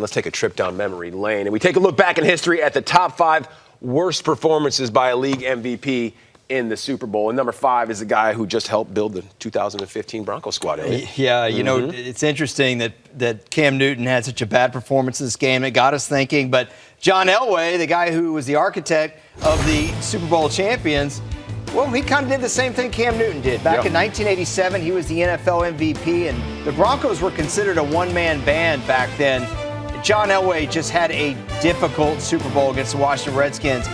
Let's take a trip down memory lane, and we take a look back in history at the top 5 worst performances by a league MVP in the Super Bowl. And number 5 is the guy who just helped build the 2015 Broncos squad, Elliot. Yeah, you know, it's interesting that Cam Newton had such a bad performance in this game. It got us thinking. But John Elway, the guy who was the architect of the Super Bowl champions, well, he kind of did the same thing Cam Newton did. Back in 1987, he was the NFL MVP, and the Broncos were considered a one-man band back then. John Elway just had a difficult Super Bowl against the Washington Redskins.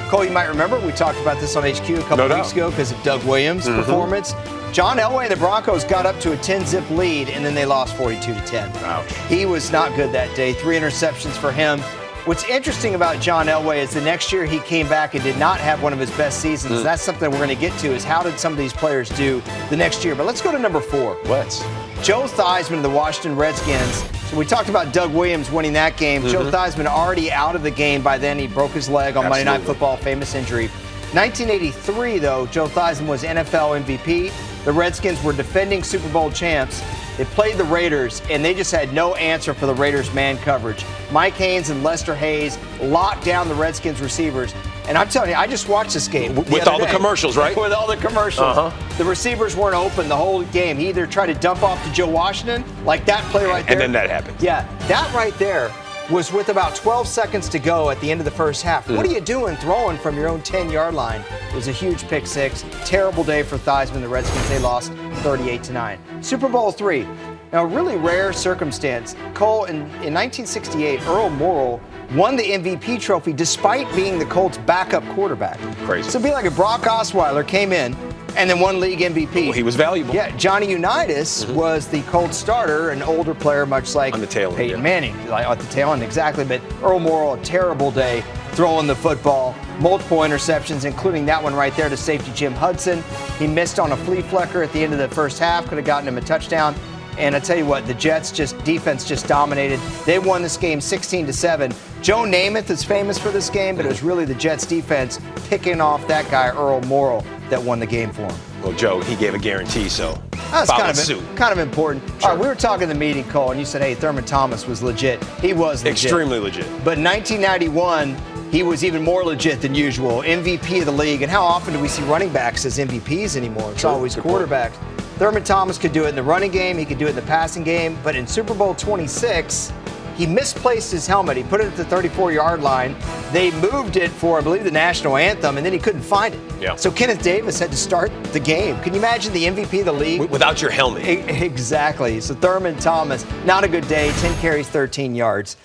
Cole, you might remember, we talked about this on HQ a couple weeks ago because of Doug Williams' performance. John Elway and the Broncos got up to a 10-zip lead, and then they lost 42-10. Ouch. He was not good that day. 3 interceptions for him. What's interesting about John Elway is the next year he came back and did not have one of his best seasons. That's something we're going to get to, is how did some of these players do the next year. But let's go to number 4. Let's. Joe Theismann of the Washington Redskins. So we talked about Doug Williams winning that game. Joe Theismann already out of the game by then. He broke his leg on Monday Night Football, famous injury. 1983, though, Joe Theismann was NFL MVP. The Redskins were defending Super Bowl champs. They played the Raiders, and they just had no answer for the Raiders' man coverage. Mike Haynes and Lester Hayes locked down the Redskins receivers. And I'm telling you, I just watched this game. With all the commercials, right? With all the commercials. The receivers weren't open the whole game. He either tried to dump off to Joe Washington, like that play right there. And then that happened. Yeah, that right there was with about 12 seconds to go at the end of the first half. What are you doing throwing from your own 10-yard line? It was a huge pick six. Terrible day for Theismann. The Redskins, they lost 38-9. Super Bowl III. Now, a really rare circumstance. Cole, in 1968, Earl Morrall won the MVP trophy despite being the Colts' backup quarterback. Crazy. So it'd be like if Brock Osweiler came in and then won league MVP. Well, he was valuable. Yeah, Johnny Unitas was the Colts starter, an older player, much like on the tail end, Peyton Manning. Like at the tail end, exactly. But Earl Morrall, a terrible day throwing the football. Multiple interceptions, including that one right there to safety Jim Hudson. He missed on a flea flicker at the end of the first half. Could have gotten him a touchdown. And I tell you what, the Jets defense just dominated. They won this game 16-7. Joe Namath is famous for this game, but it was really the Jets defense picking off that guy, Earl Morrall, that won the game for him. Well, Joe, he gave a guarantee, so that's kind of important. All right, we were talking in the meeting, Cole, and you said, hey, Thurman Thomas was legit. He was legit. Extremely legit. But in 1991, he was even more legit than usual. MVP of the league. And how often do we see running backs as MVPs anymore? It's always quarterbacks. Thurman Thomas could do it in the running game. He could do it in the passing game. But in Super Bowl 26, he misplaced his helmet. He put it at the 34-yard line. They moved it for, I believe, the national anthem, and then he couldn't find it. Yeah. So Kenneth Davis had to start the game. Can you imagine the MVP of the league? Without your helmet. Exactly. So Thurman Thomas, not a good day. 10 carries, 13 yards.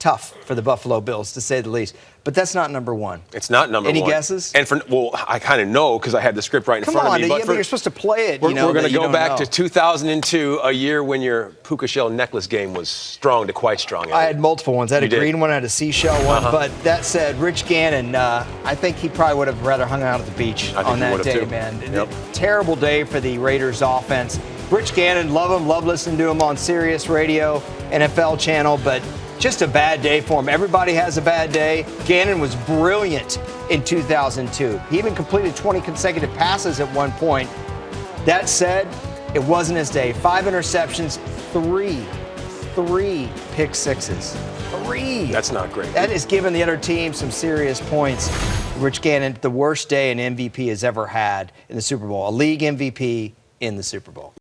Tough for the Buffalo Bills, to say the least. But that's not number 1. It's not number 1. Any guesses? And I kind of know because I had the script right in front of me. But you're supposed to play it. We're going to go back to 2002, a year when your puka shell necklace game was strong to quite strong. I had multiple ones. I had a green one, I had a seashell one. But that said, Rich Gannon, I think he probably would have rather hung out at the beach on that day, man. Yep. Terrible day for the Raiders offense. Rich Gannon, love listening to him on Sirius Radio, NFL channel, but just a bad day for him. Everybody has a bad day. Gannon was brilliant in 2002. He even completed 20 consecutive passes at one point. That said, it wasn't his day. 5 interceptions, 3 pick sixes. 3. That's not great. That is giving the other team some serious points. Rich Gannon, the worst day an MVP has ever had in the Super Bowl. A league MVP in the Super Bowl.